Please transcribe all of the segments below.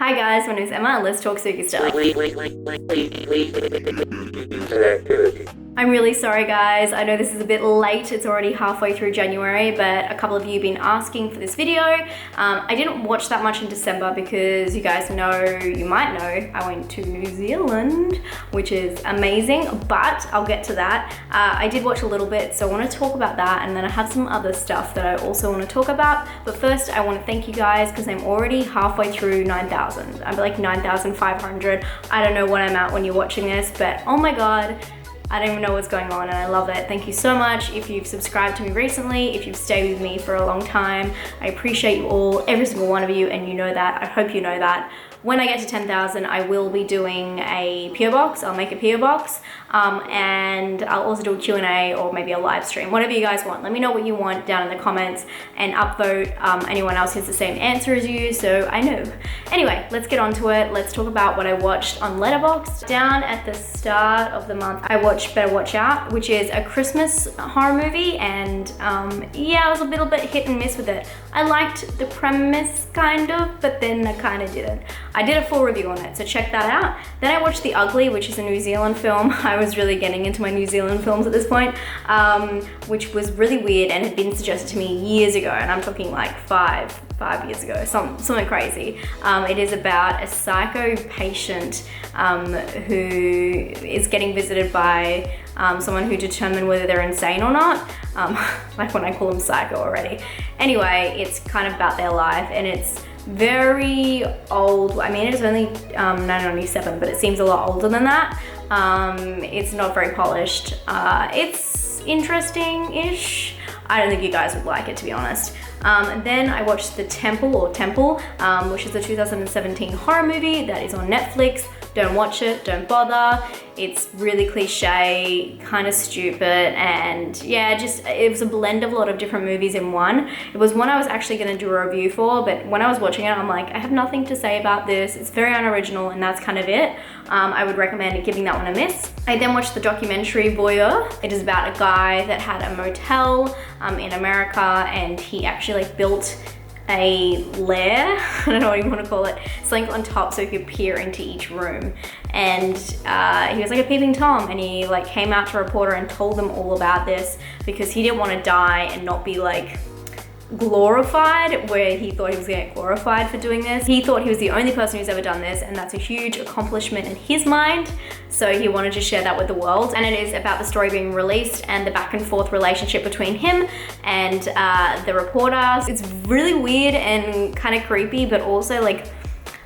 Hi guys, my name is Emma and let's talk Suki stuff. I'm really sorry guys, I know this is a bit late, it's already halfway through January, but a couple of you have been asking for this video. I didn't watch that much in December because you guys know, you might know, I went to New Zealand, which is amazing, but I'll get to that. I did watch a little bit, so I want to talk about that, and then I have some other stuff that I also want to talk about. But first, I want to thank you guys because I'm already halfway through 9,000. I'm like 9,500. I don't know what I'm at when you're watching this, but oh my God, I don't even know what's going on and I love it. Thank you so much. If you've subscribed to me recently, if you've stayed with me for a long time, I appreciate you all, every single one of you, and you know that. I hope you know that. When I get to 10,000, I will be doing a PO box. I'll make a PO box and I'll also do a Q&A or maybe a live stream, whatever you guys want. Let me know what you want down in the comments and upvote anyone else has the same answer as you, so I know. Anyway, let's get on to it. Let's talk about what I watched on Letterboxd. Down at the start of the month, I watched Better Watch Out, which is a Christmas horror movie, and yeah, I was a little bit hit and miss with it. I liked the premise kind of, but then I kind of didn't. I did a full review on it, so check that out. Then I watched The Ugly, which is a New Zealand film. I was really getting into my New Zealand films at this point, which was really weird and had been suggested to me years ago, and I'm talking like five years ago, something crazy. It is about a psycho patient who is getting visited by someone who determined whether they're insane or not. Like when I call them psycho already. Anyway, it's kind of about their life, and it's very old. I mean, it's only 1997, but it seems a lot older than that. It's not very polished. It's interesting-ish. I don't think you guys would like it, to be honest. And then I watched The Temple, which is a 2017 horror movie that is on Netflix. Don't watch it, don't bother. It's really cliche, kind of stupid, and yeah, it was a blend of a lot of different movies in one. It was one I was actually gonna do a review for, but when I was watching it, I'm like, I have nothing to say about this. It's very unoriginal, and that's kind of it. I would recommend giving that one a miss. I then watched the documentary Voyeur. It is about a guy that had a motel in America, and he actually like built a lair, I don't know what you want to call it, something on top so he could peer into each room. And he was like a peeping Tom, and he like came out to a reporter and told them all about this because he didn't want to die and not be like glorified where he thought he was gonna get glorified for doing this. He thought he was the only person who's ever done this, and that's a huge accomplishment in his mind. So he wanted to share that with the world. And it is about the story being released and the back and forth relationship between him and the reporter. It's really weird and kind of creepy, but also like,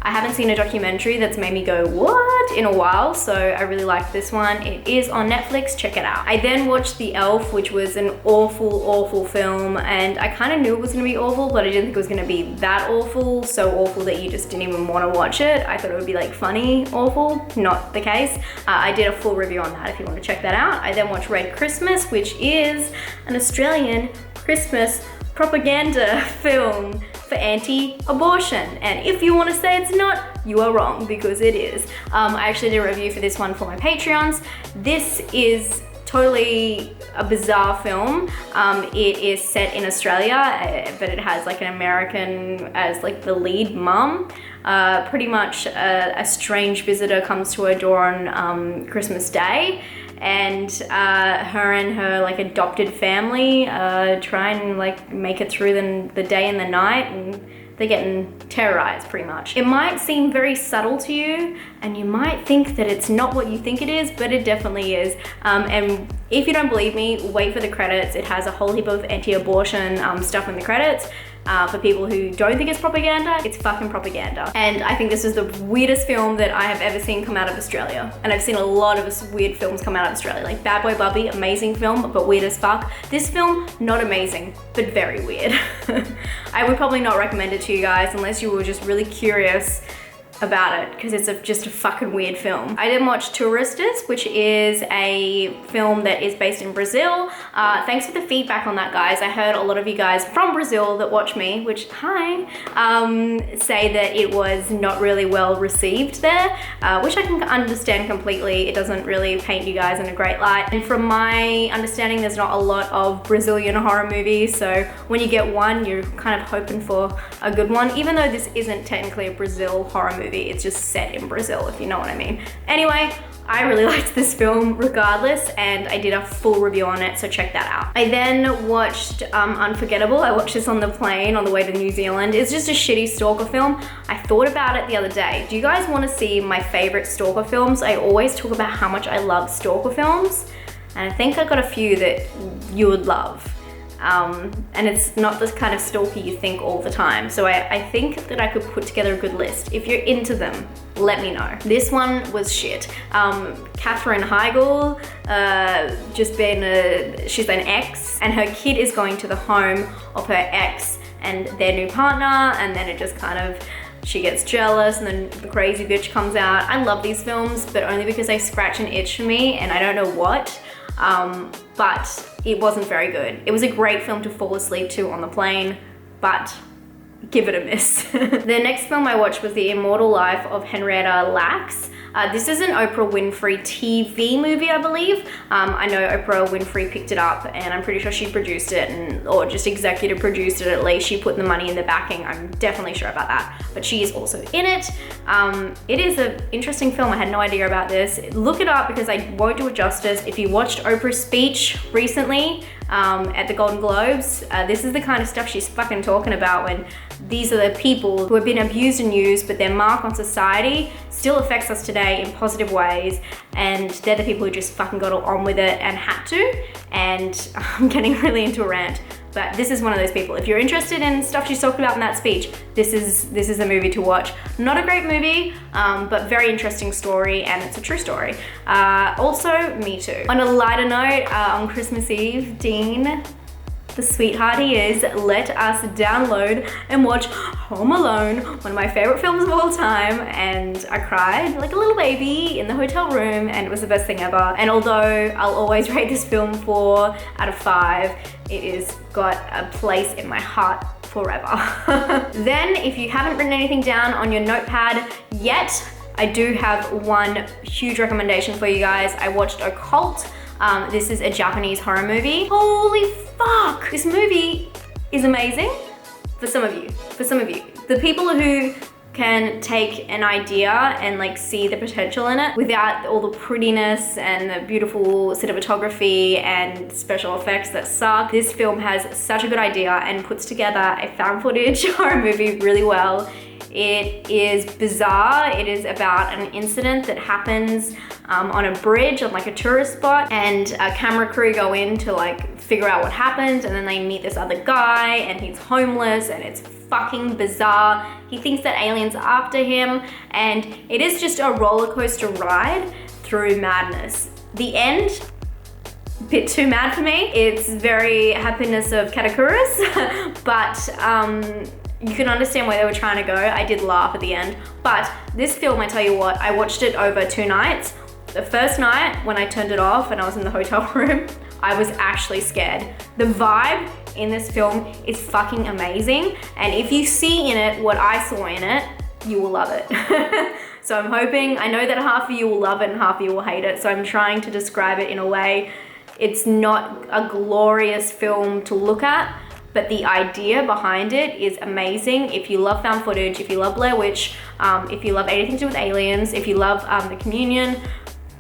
I haven't seen a documentary that's made me go, what, in a while, so I really liked this one. It is on Netflix, check it out. I then watched The Elf, which was an awful film, and I kind of knew it was gonna be awful, but I didn't think it was gonna be that awful, so awful that you just didn't even want to watch it. I thought it would be like funny, awful, not the case. I did a full review on that if you want to check that out. I then watched Red Christmas, which is an Australian Christmas propaganda film for anti-abortion, and if you want to say it's not, you are wrong, because it is. I actually did a review for this one for my Patreons. This is totally a bizarre film. It is set in Australia, but it has like an American as like the lead mum. Pretty much a strange visitor comes to her door on Christmas Day, and her and her like adopted family try and like make it through the day and the night, and they're getting terrorized pretty much. It might seem very subtle to you, and you might think that it's not what you think it is, but it definitely is. And if you don't believe me, wait for the credits. It has a whole heap of anti-abortion stuff in the credits. For people who don't think it's propaganda, it's fucking propaganda. And I think this is the weirdest film that I have ever seen come out of Australia. And I've seen a lot of weird films come out of Australia, like Bad Boy Bubby, amazing film, but weird as fuck. This film, not amazing, but very weird. I would probably not recommend it to you guys unless you were just really curious about it because it's just a fucking weird film. I then watched Turistas, which is a film that is based in Brazil. Thanks for the feedback on that, guys. I heard a lot of you guys from Brazil that watch me, which, hi, say that it was not really well received there, which I can understand completely. It doesn't really paint you guys in a great light. And from my understanding, there's not a lot of Brazilian horror movies, so when you get one, you're kind of hoping for a good one, even though this isn't technically a Brazil horror movie. It's just set in Brazil, if you know what I mean. Anyway, I really liked this film regardless, and I did a full review on it, so check that out. I then watched Unforgettable. I watched this on the plane on the way to New Zealand. It's just a shitty stalker film. I thought about it the other day. Do you guys want to see my favorite stalker films? I always talk about how much I love stalker films, and I think I got a few that you would love. And it's not this kind of stalker you think all the time. So I think that I could put together a good list. If you're into them, let me know. This one was shit. Katherine Heigl, she's an ex, and her kid is going to the home of her ex and their new partner, and then it just kind of, she gets jealous and then the crazy bitch comes out. I love these films, but only because they scratch an itch for me, and I don't know what. But it wasn't very good. It was a great film to fall asleep to on the plane, but give it a miss. The next film I watched was The Immortal Life of Henrietta Lacks. This is an Oprah Winfrey TV movie, I believe. I know Oprah Winfrey picked it up, and I'm pretty sure she produced it, or just executive produced it at least. She put the money in the backing. I'm definitely sure about that. But she is also in it. It is an interesting film. I had no idea about this. Look it up because I won't do it justice. If you watched Oprah's speech recently at the Golden Globes, this is the kind of stuff she's fucking talking about, when these are the people who have been abused and used, but their mark on society still affects us today in positive ways, and they're the people who just fucking got on with it and had to. And I'm getting really into a rant, but this is one of those people. If you're interested in stuff she's talking about in that speech, this is a movie to watch. Not a great movie, but very interesting story, and it's a true story. Also, Me Too. On a lighter note, on Christmas Eve, Dean, the sweetheart he is, let us download and watch Home Alone, one of my favorite films of all time, and I cried like a little baby in the hotel room, and it was the best thing ever. And although I'll always rate this film 4 out of 5, it is got a place in my heart forever. Then, if you haven't written anything down on your notepad yet, I do have one huge recommendation for you guys. I watched Occult. This is a Japanese horror movie. Holy fuck! This movie is amazing for some of you. The people who can take an idea and like see the potential in it without all the prettiness and the beautiful cinematography and special effects that suck. This film has such a good idea and puts together a found footage horror movie really well. It is bizarre. It is about an incident that happens on a bridge, on like a tourist spot, and a camera crew go in to like figure out what happened, and then they meet this other guy, and he's homeless, and it's fucking bizarre. He thinks that aliens are after him, and it is just a roller coaster ride through madness. The end, a bit too mad for me. It's very Happiness of Katakuris, but you can understand where they were trying to go. I did laugh at the end. But this film, I tell you what, I watched it over 2 nights. The first night, when I turned it off and I was in the hotel room, I was actually scared. The vibe in this film is fucking amazing. And if you see in it what I saw in it, you will love it. So I'm hoping, I know that half of you will love it and half of you will hate it. So I'm trying to describe it in a way. It's not a glorious film to look at, but the idea behind it is amazing. If you love found footage, if you love Blair Witch, if you love anything to do with aliens, if you love The Communion,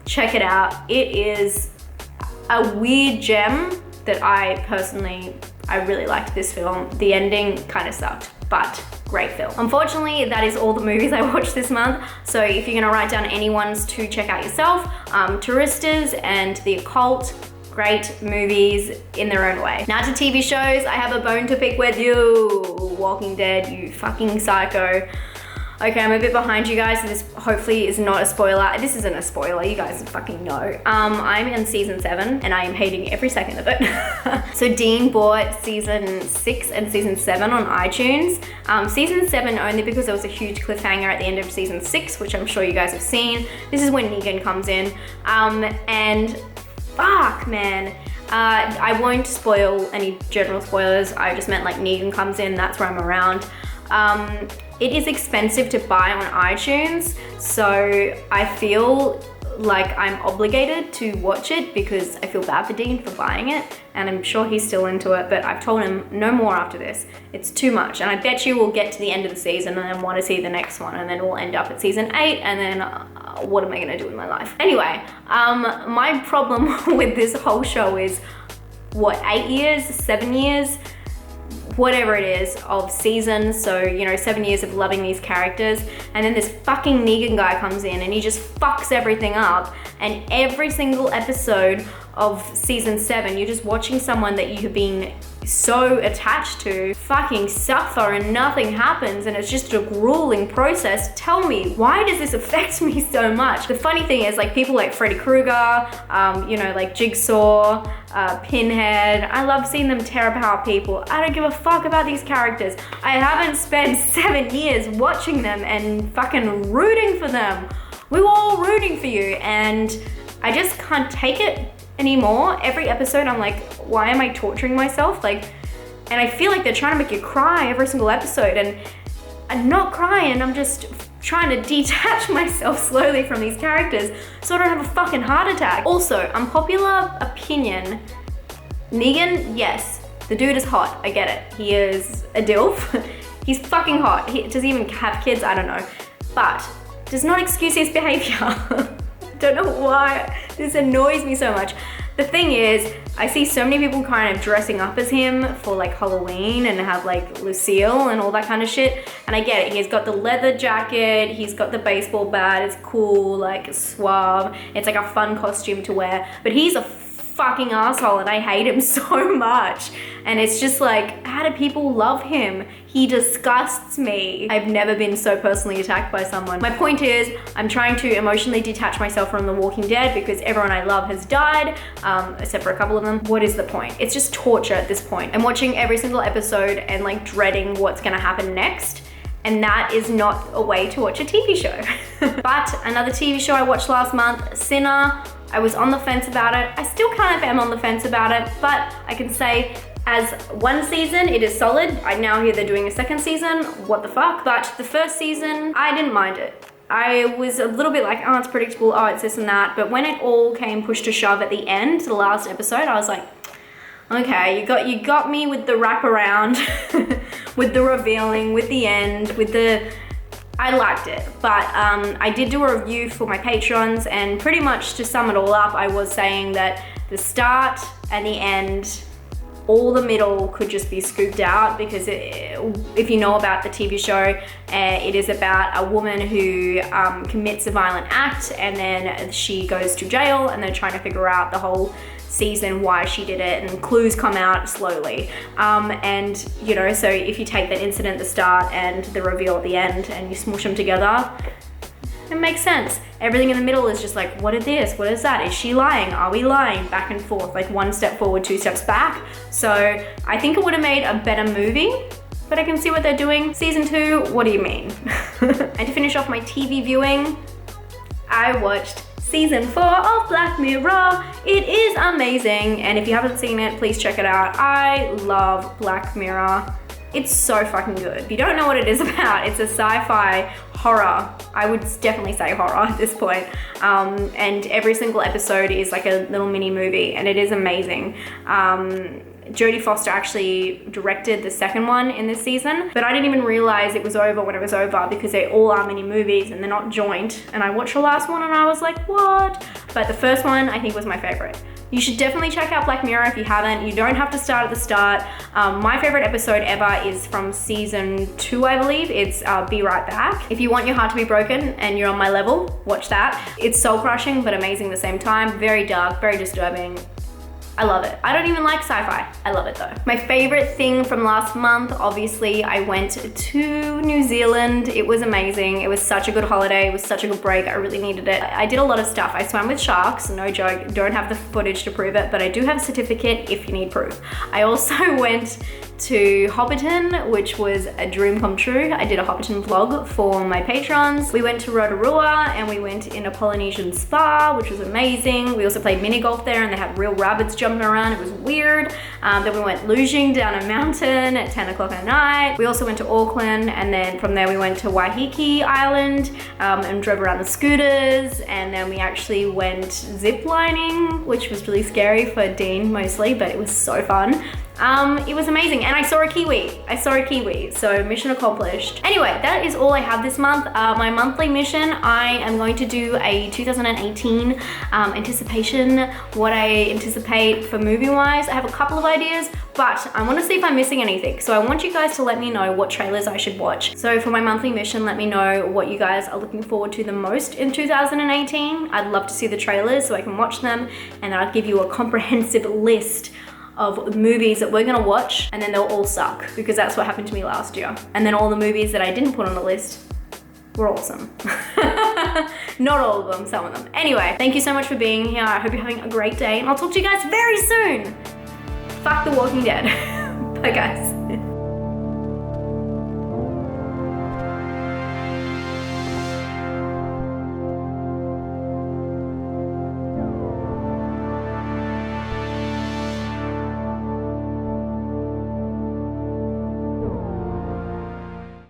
check it out. It is a weird gem that I really liked this film. The ending kind of sucked, but great film. Unfortunately, that is all the movies I watched this month. So if you're gonna write down any ones to check out yourself, Turistas and The Occult, great movies in their own way. Now to TV shows, I have a bone to pick with you. Walking Dead, you fucking psycho. Okay, I'm a bit behind you guys, so this hopefully is not a spoiler. This isn't a spoiler, you guys fucking know. I'm in season 7 and I am hating every second of it. So Dean bought season 6 and season 7 on iTunes. Season 7 only because there was a huge cliffhanger at the end of season 6, which I'm sure you guys have seen. This is when Negan comes in. And fuck, man. I won't spoil any general spoilers. I just meant like Negan comes in, that's where I'm around. It is expensive to buy on iTunes, so I feel like I'm obligated to watch it because I feel bad for Dean for buying it, and I'm sure he's still into it, but I've told him no more after this. It's too much, and I bet you we'll get to the end of the season and then want to see the next one, and then we'll end up at season 8, and then what am I gonna do with my life? Anyway, my problem with this whole show is, what, 8 years, 7 years? Whatever it is, of seasons, so 7 years of loving these characters, and then this fucking Negan guy comes in and he just fucks everything up, and every single episode of season 7 you're just watching someone that you have been so attached to fucking suffer and nothing happens, and it's just a grueling process. Tell me, why does this affect me so much? The funny thing is, like, people like Freddy Krueger, like Jigsaw, Pinhead, I love seeing them tear apart people. I don't give a fuck about these characters. I haven't spent 7 years watching them and fucking rooting for them. We were all rooting for you, and I just can't take it anymore. Every episode I'm like, why am I torturing myself? And I feel like they're trying to make you cry every single episode, and I'm not crying, I'm just trying to detach myself slowly from these characters so I don't have a fucking heart attack. Also, unpopular opinion, Negan, yes, the dude is hot, I get it. He is a DILF. He's fucking hot. Does he even have kids? I don't know. But does not excuse his behavior. Don't know why this annoys me so much. The thing is, I see so many people kind of dressing up as him for like Halloween and have like Lucille and all that kind of shit. And I get it, he's got the leather jacket, he's got the baseball bat, it's cool, like suave. It's like a fun costume to wear, but he's a fucking asshole and I hate him so much. And it's just like, how do people love him? He disgusts me. I've never been so personally attacked by someone. My point is, I'm trying to emotionally detach myself from The Walking Dead because everyone I love has died, except for a couple of them. What is the point? It's just torture at this point. I'm watching every single episode and like dreading what's gonna happen next. And that is not a way to watch a TV show. But another TV show I watched last month, Sinner. I was on the fence about it. I still kind of am on the fence about it, but I can say as one season, it is solid. I now hear they're doing a second season, what the fuck? But the first season, I didn't mind it. I was a little bit like, oh, it's predictable, oh, it's this and that. But when it all came push to shove at the end, the last episode, I was like, okay, you got me with the wraparound, with the revealing, with the end, with the, I liked it. But I did do a review for my patrons, and pretty much to sum it all up, I was saying that the start and the end, all the middle could just be scooped out, because if you know about the TV show, it is about a woman who commits a violent act and then she goes to jail, and they're trying to figure out the whole season why she did it, and clues come out slowly. And so if you take that incident at the start and the reveal at the end and you smush them together, it makes sense. Everything in the middle is just like, what is this? What is that? Is she lying? Are we lying? Back and forth, like one step forward, two steps back. So I think it would have made a better movie, but I can see what they're doing. Season 2, what do you mean? And to finish off my TV viewing, I watched season 4 of Black Mirror. It is amazing, and if you haven't seen it, please check it out. I love Black Mirror. It's so fucking good. If you don't know what it is about, it's a sci-fi horror. I would definitely say horror at this point. And every single episode is like a little mini movie, and it is amazing. Jodie Foster actually directed the second one in this season, but I didn't even realize it was over when it was over, because they all are mini movies and they're not joint. And I watched the last one and I was like, what? But the first one I think was my favorite. You should definitely check out Black Mirror if you haven't. You don't have to start at the start. My favorite episode ever is from season 2, I believe. It's Be Right Back. If you want your heart to be broken and you're on my level, watch that. It's soul crushing but amazing at the same time. Very dark, very disturbing. I love it. I don't even like sci-fi. I love it though. My favorite thing from last month, obviously, I went to New Zealand. It was amazing. It was such a good holiday. It was such a good break. I really needed it. I did a lot of stuff. I swam with sharks, no joke. Don't have the footage to prove it, but I do have a certificate if you need proof. I also went to Hobbiton, which was a dream come true. I did a Hobbiton vlog for my patrons. We went to Rotorua and we went in a Polynesian spa, which was amazing. We also played mini golf there and they had real rabbits jumping around. It was weird. Then we went luging down a mountain at 10 o'clock at night. We also went to Auckland, and then from there we went to Waiheke Island and drove around the scooters, and then we actually went zip lining, which was really scary for Dean mostly, but it was so fun. It was amazing, and I saw a kiwi, so mission accomplished. Anyway, that is all I have this month. My monthly mission, I am going to do a 2018 anticipation, what I anticipate for movie-wise. I have a couple of ideas, but I want to see if I'm missing anything. So I want you guys to let me know what trailers I should watch. So for my monthly mission, let me know what you guys are looking forward to the most in 2018. I'd love to see the trailers so I can watch them, and I'll give you a comprehensive list of movies that we're gonna watch, and then they'll all suck, because that's what happened to me last year. And then all the movies that I didn't put on the list were awesome. Not all of them, some of them. Anyway, thank you so much for being here. I hope you're having a great day, and I'll talk to you guys very soon. Fuck The Walking Dead. Bye guys.